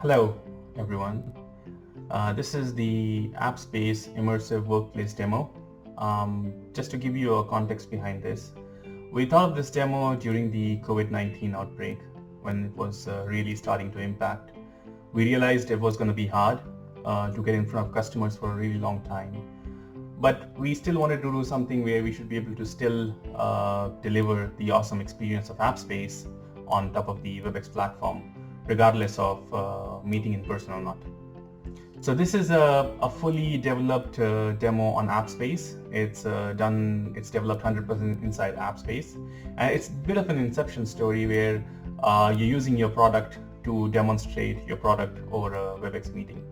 Hello, everyone. This is the Appspace Immersive Workplace Demo. Just to give you a context behind this, we thought of this demo during the COVID-19 outbreak when it was really starting to impact. We realized it was going to be hard to get in front of customers for a really long time. But we still wanted to do something where we should be able to still deliver the awesome experience of Appspace on top of the WebEx platform, regardless of meeting in person or not. So this is a fully developed demo on Appspace. It's developed 100% inside Appspace. And it's a bit of an inception story where you're using your product to demonstrate your product over a WebEx meeting.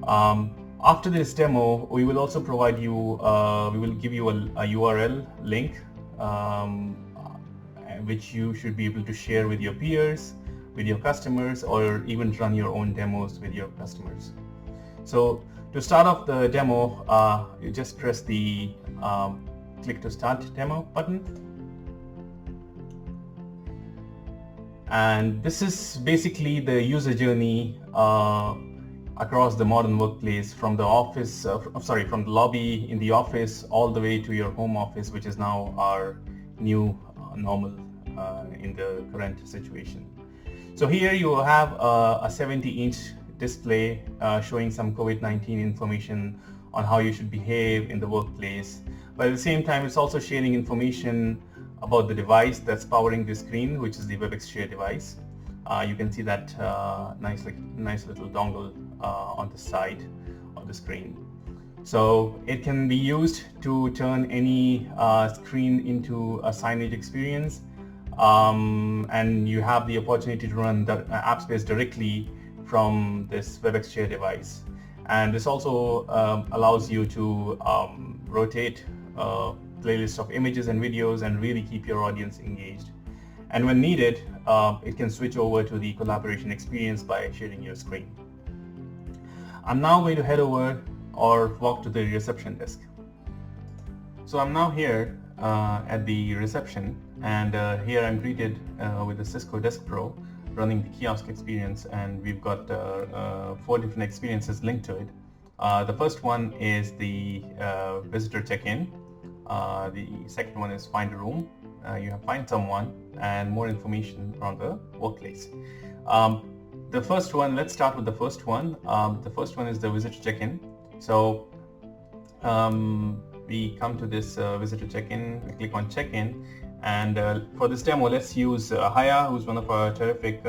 After this demo, we will also provide you, we will give you a URL link, which you should be able to share with your peers, with your customers, or even run your own demos with your customers. So to start off the demo, you just press the click to start demo button. And this is basically the user journey across the modern workplace, from the office, from the lobby in the office all the way to your home office, which is now our new normal in the current situation. So here you have a 70-inch display showing some COVID-19 information on how you should behave in the workplace. But at the same time, it's also sharing information about the device that's powering the screen, which is the WebEx Share device. You can see that nice little dongle on the side of the screen. So it can be used to turn any screen into a signage experience. And you have the opportunity to run the Appspace directly from this WebEx Share device. And this also allows you to rotate a playlist of images and videos and really keep your audience engaged. And when needed, it can switch over to the collaboration experience by sharing your screen. I'm now going to head over or walk to the reception desk. So I'm now here at the reception, and here I'm greeted with the Cisco Desk Pro running the kiosk experience, and we've got 4 different experiences linked to it. The first one is the visitor check-in. The second one is find a room. You have find someone and more information on the workplace. The first one, let's start with the first one. The first one is the visitor check-in. So we come to this visitor check-in, we click on check-in, and for this demo, let's use Haya, who's one of our terrific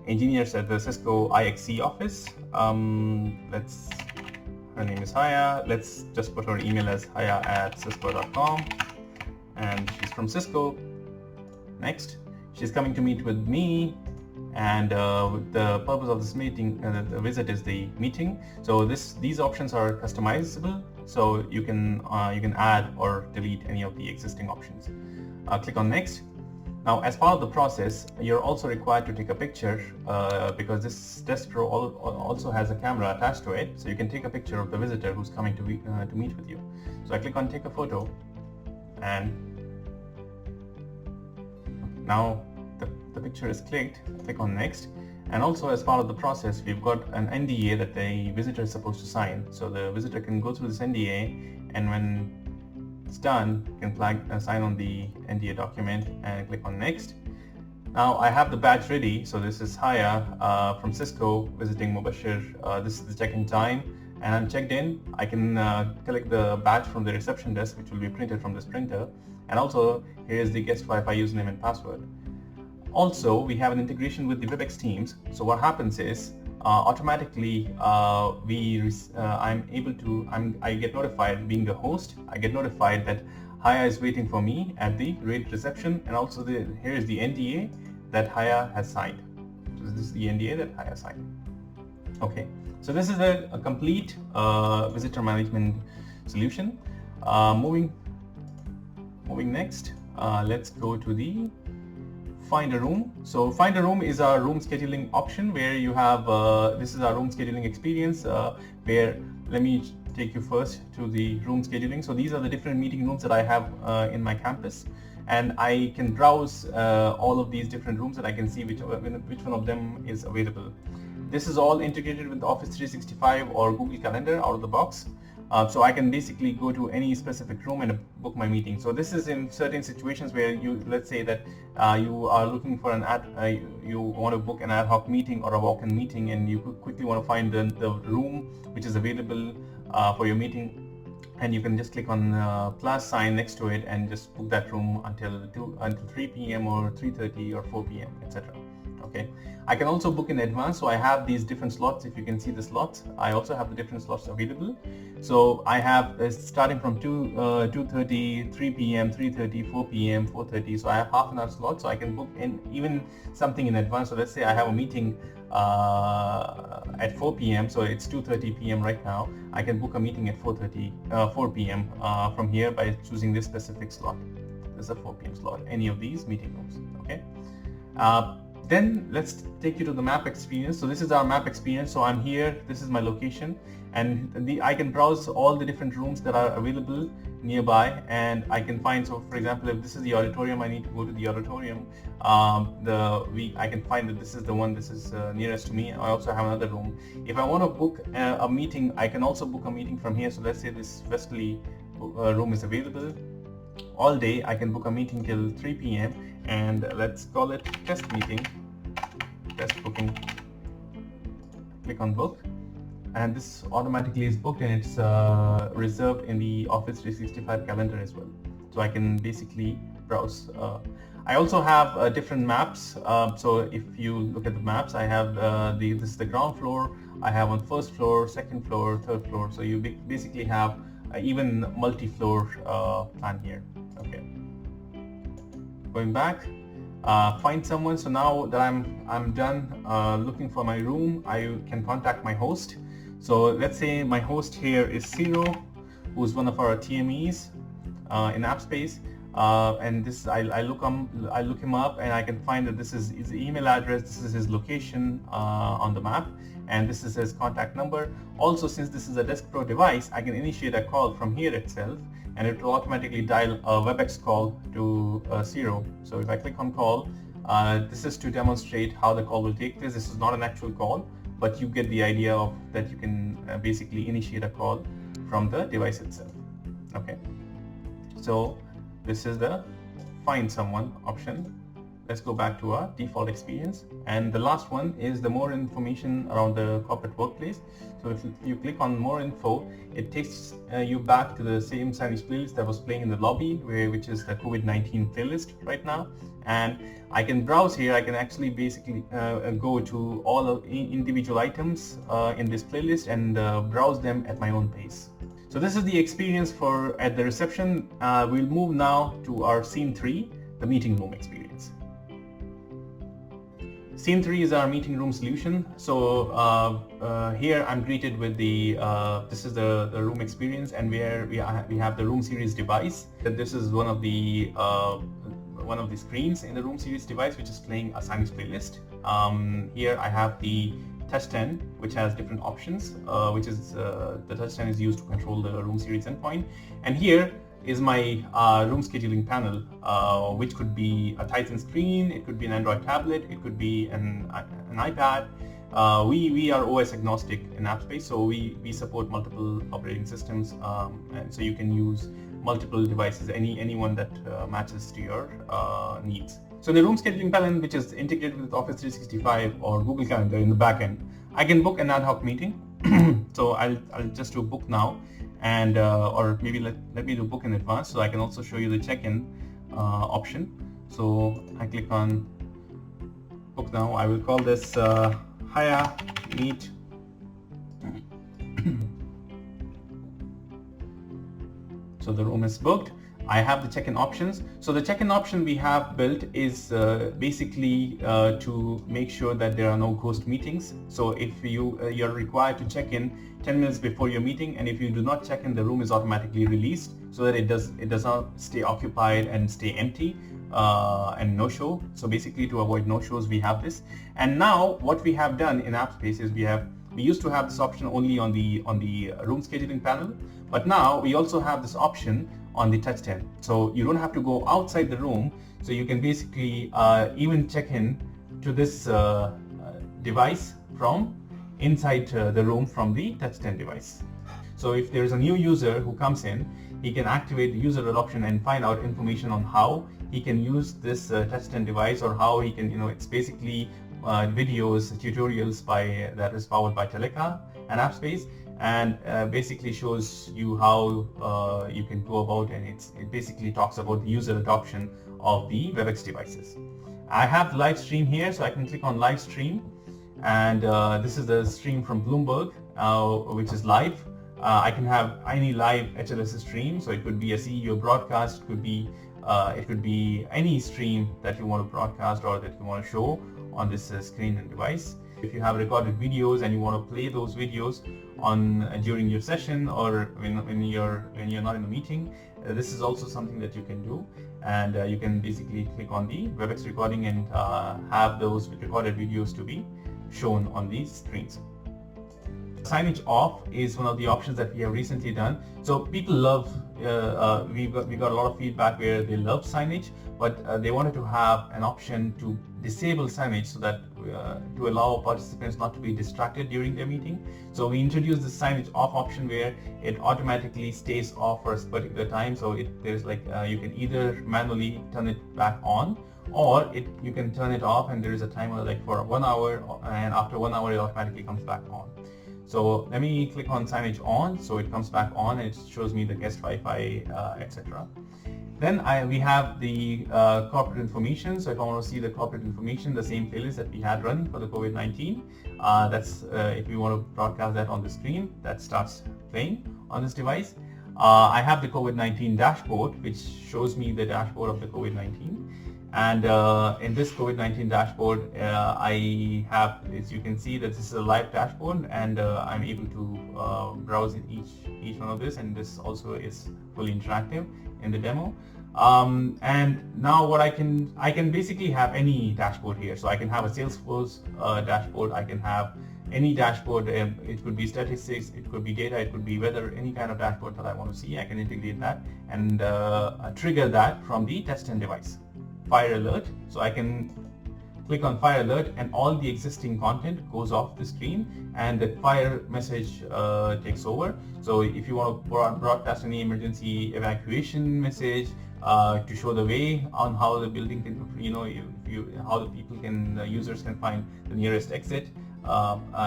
engineers at the Cisco IXC office. Her name is Haya. Let's just put her email as haya@cisco.com, and she's from Cisco. Next, she's coming to meet with me, and the purpose of this meeting, the visit is the meeting. So these options are customizable, so you can add or delete any of the existing options. Click on next. Now, as part of the process, you're also required to take a picture because this Desk Pro also has a camera attached to it, so you can take a picture of the visitor who's coming to meet with you. So I click on take a photo, and now the picture is clicked. Click on next. And also, as part of the process, we've got an NDA that the visitor is supposed to sign. So the visitor can go through this NDA, and when it's done, you can sign on the NDA document and click on next. Now I have the badge ready. So this is Haya from Cisco visiting Mubashir. This is the check-in time, and I'm checked in. I can collect the badge from the reception desk, which will be printed from this printer. And also, here is the guest Wi-Fi username and password. Also, we have an integration with the WebEx Teams. So what happens is automatically I get notified, being the host, I get notified that Haya is waiting for me at the reception, and also here is the NDA that Haya has signed. So this is the NDA that Haya signed. Okay, so this is a complete visitor management solution. Moving next, let's go to the find a room. So find a room is our room scheduling option where you have, this is our room scheduling experience where, let me take you first to the room scheduling. So these are the different meeting rooms that I have in my campus. and I can browse all of these different rooms and I can see which one of them is available. this is all integrated with Office 365 or Google Calendar out of the box. So I can basically go to any specific room and book my meeting. So this is in certain situations where let's say that you are looking for you want to book an ad hoc meeting or a walk-in meeting, and you quickly want to find the room which is available for your meeting. And you can just click on plus sign next to it and just book that room until 3 p.m. or 3:30 or 4 p.m. etc. Okay, I can also book in advance, so I have these different slots. If you can see the slots, I also have the different slots available. So I have starting from 2:30, 3 p.m., 3:30, 4 p.m., 4:30. So I have half an hour slot, so I can book in even something in advance. So let's say I have a meeting at 4 p.m. so it's 2:30 p.m. right now. I can book a meeting at 4 p.m. From here by choosing this specific slot. This is a 4 p.m. slot, any of these meeting rooms. Okay. Then let's take you to the map experience. So this is our map experience. So I'm here, this is my location, and I can browse all the different rooms that are available nearby, and I can find, so for example, if this is the auditorium, I need to go to the auditorium. I can find that this is the one, this is nearest to me. I also have another room. If I want to book a meeting, I can also book a meeting from here. So let's say this Westerly room is available all day. I can book a meeting till 3 p.m. and let's call it test meeting, test booking. Click on book, and this automatically is booked, and it's reserved in the Office 365 calendar as well. So I can basically browse. I also have different maps. So if you look at the maps, I have this is the ground floor. I have on first floor, second floor, third floor. So you basically have even multi-floor plan here. Okay. Going back, find someone. So now that I'm done looking for my room, I can contact my host. So let's say my host here is Ciro, who's one of our TMEs in Appspace, and this I look him up, and I can find that this is his email address, this is his location on the map, and this is his contact number. Also, since this is a Desk Pro device, I can initiate a call from here itself, and it will automatically dial a WebEx call to Ciro. So if I click on call, this is to demonstrate how the call will take place. This is not an actual call, but you get the idea of that you can basically initiate a call from the device itself. Okay, so this is the find someone option. Let's go back to our default experience, and the last one is the more information around the corporate workplace. So if you click on more info, it takes you back to the same signage playlist that was playing in the lobby, which is the COVID-19 playlist right now. And I can browse here. I can actually basically go to all of individual items in this playlist and browse them at my own pace. So this is the experience at the reception. We'll move now to our scene 3, the meeting room experience. Scene 3 is our meeting room solution. So here I'm greeted with this is the room experience, and where we have the room series device. This is one of the screens in the room series device, which is playing a signage playlist. Here I have the touch 10, which has different options, which is the touch 10 is used to control the room series endpoint. And here is my room scheduling panel, which could be a Titan screen, it could be an Android tablet, it could be an iPad. We are OS agnostic in Appspace, so we support multiple operating systems, and so you can use multiple devices, anyone that matches to your needs. So the room scheduling panel, which is integrated with Office 365 or Google Calendar in the backend, I can book an ad hoc meeting. So I'll just do book now, and or maybe let me do book in advance, so I can also show you the check-in option. So I click on book now. I will call this Haya Meet. So the room is booked. I have the check-in options. So the check-in option we have built is basically to make sure that there are no ghost meetings. So if you're required to check in 10 minutes before your meeting, and if you do not check in, the room is automatically released, so that it does not stay occupied and stay empty and no show. So basically, to avoid no shows, we have this. And now what we have done in Appspace is we used to have this option only on the room scheduling panel, but now we also have this option on the touch 10. So you don't have to go outside the room, so you can basically even check in to this device from inside the room from the touch-10 device. So if there is a new user who comes in, he can activate the user adoption and find out information on how he can use this touch-10 device, or how he can, it's basically videos, tutorials that is powered by Teleca and Appspace, and basically shows you how you can go about, and it basically talks about the user adoption of the WebEx devices. I have the live stream here, so I can click on live stream, and this is the stream from Bloomberg, which is live. I can have any live HLS stream, so it could be a CEO broadcast, it could be any stream that you want to broadcast or that you want to show on this screen and device. If you have recorded videos and you want to play those videos during your session, or when you're not in a meeting, this is also something that you can do, and you can basically click on the WebEx recording and have those recorded videos to be shown on these screens. Signage off is one of the options that we have recently done. So people love, we got a lot of feedback where they love signage, but they wanted to have an option to disable signage, so that to allow participants not to be distracted during their meeting. So we introduced the signage off option where it automatically stays off for a particular time. So there's like you can either manually turn it back on, or you can turn it off, and there is a timer like for 1 hour, and after 1 hour it automatically comes back on. So let me click on signage on, so it comes back on and it shows me the guest Wi-Fi, etc. Then we have the corporate information. So if I want to see the corporate information, the same playlist that we had running for the COVID-19, that's if we want to broadcast that on the screen, that starts playing on this device. I have the COVID-19 dashboard, which shows me the dashboard of the COVID-19. And in this COVID-19 dashboard, I have, as you can see, that this is a live dashboard, and I'm able to browse in each one of this, and this also is fully interactive in the demo. And now what I can basically have any dashboard here. So I can have a Salesforce dashboard, I can have any dashboard, it could be statistics, it could be data, it could be weather, any kind of dashboard that I want to see. I can integrate that and trigger that from the touch-10 device. Fire alert, so I can click on fire alert and all the existing content goes off the screen and the fire message takes over. So if you want to broadcast any emergency evacuation message to show the way on how the building can, how the people can, users can find the nearest exit,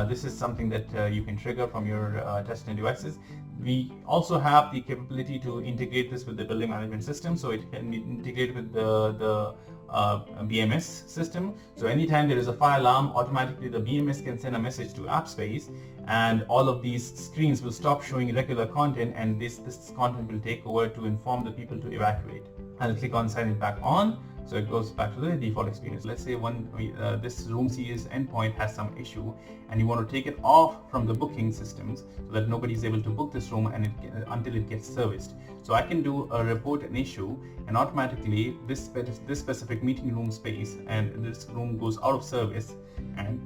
this is something that you can trigger from your touch-10 devices. We also have the capability to integrate this with the building management system, so it can be integrated with the BMS system. So anytime there is a fire alarm, automatically the BMS can send a message to Appspace, and all of these screens will stop showing regular content, and this content will take over to inform the people to evacuate. I'll click on sign it back on. So it goes back to the default experience. Let's say this Room CS endpoint has some issue and you want to take it off from the booking systems so that nobody is able to book this room until it gets serviced. So I can do a report an issue, and automatically this specific meeting room space and this room goes out of service, and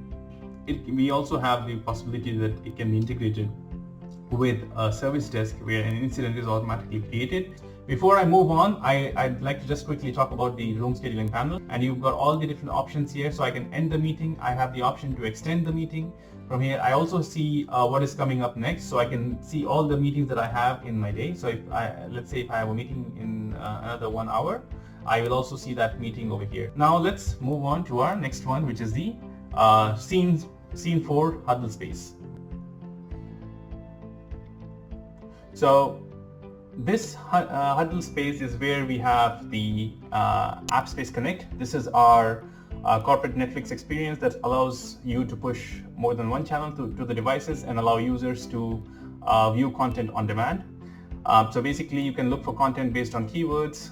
we also have the possibility that it can be integrated with a service desk where an incident is automatically created. Before I move on, I'd like to just quickly talk about the room scheduling panel, and you've got all the different options here. So I can end the meeting, I have the option to extend the meeting. From here I also see what is coming up next, so I can see all the meetings that I have in my day. So let's say if I have a meeting in another 1 hour, I will also see that meeting over here. Now let's move on to our next one, which is the scene 4 huddle space. So this huddle space is where we have the Appspace Connect. This is our corporate Netflix experience that allows you to push more than one channel to the devices and allow users to view content on demand. So basically you can look for content based on keywords.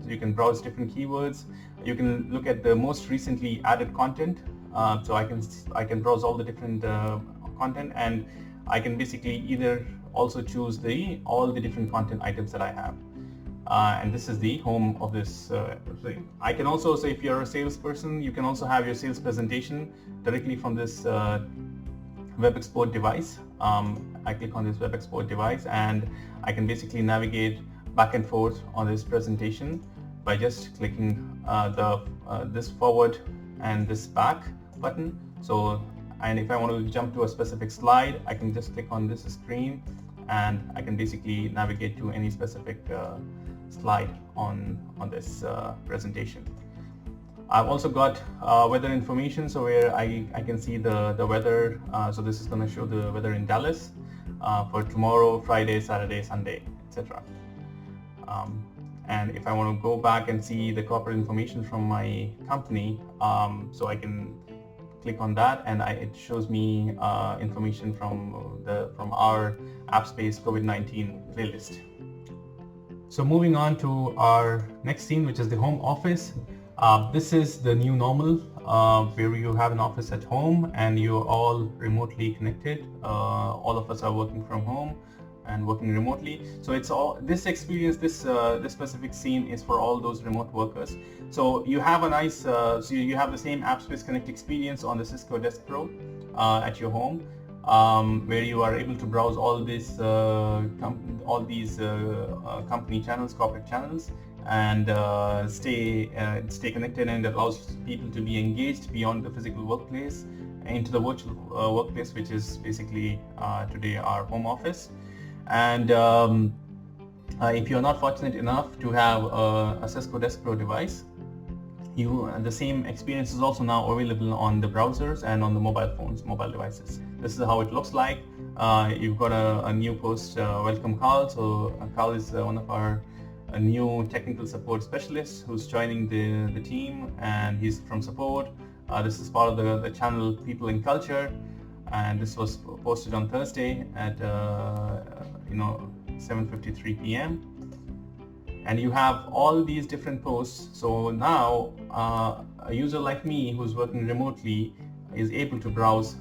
You can browse different keywords. You can look at the most recently added content. So I can browse all the different content, and I can basically either also choose all the different content items that I have. And this is the home of this thing. I can also say, if you're a salesperson, you can also have your sales presentation directly from this web export device. I click on this web export device and I can basically navigate back and forth on this presentation by just clicking this forward and this back button. So and if I want to jump to a specific slide, I can just click on this screen and I can basically navigate to any specific slide on this presentation. I've also got weather information, so where I can see the weather. So this is going to show the weather in Dallas for tomorrow, Friday, Saturday, Sunday, etc. And if I want to go back and see the corporate information from my company, so I can click on that, and it shows me information from our Appspace COVID-19 playlist. So moving on to our next scene, which is the home office. This is the new normal, where you have an office at home and you're all remotely connected. All of us are working from home and working remotely. So it's all this experience, this specific scene is for all those remote workers. So you have a nice, so you have the same Appspace Connect experience on the Cisco Desk Pro at your home, where you are able to browse all these company channels, corporate channels, and stay connected, and it allows people to be engaged beyond the physical workplace into the virtual workplace, which is basically today our home office. And if you're not fortunate enough to have a Cisco Desk Pro device, the same experience is also now available on the browsers and on the mobile phones, mobile devices. This is how it looks like. You've got a new post, welcome Carl. So Carl is one of our new technical support specialists who's joining the team, and he's from support. This is part of the channel People and Culture, and this was posted on Thursday at 7:53 p.m. and you have all these different posts. So now a user like me who's working remotely is able to browse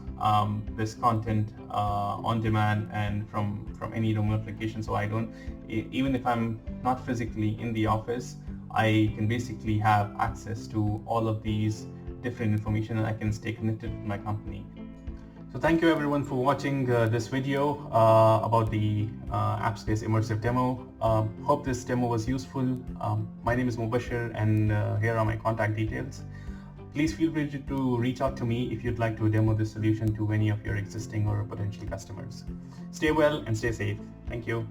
this content on demand and from any remote location. So I don't, even if I'm not physically in the office, I can basically have access to all of these different information, and I can stay connected with my company. So thank you everyone for watching this video about the Appspace Immersive Demo. Hope this demo was useful. My name is Mubashir, and here are my contact details. Please feel free to reach out to me if you'd like to demo this solution to any of your existing or potential customers. Stay well and stay safe. Thank you.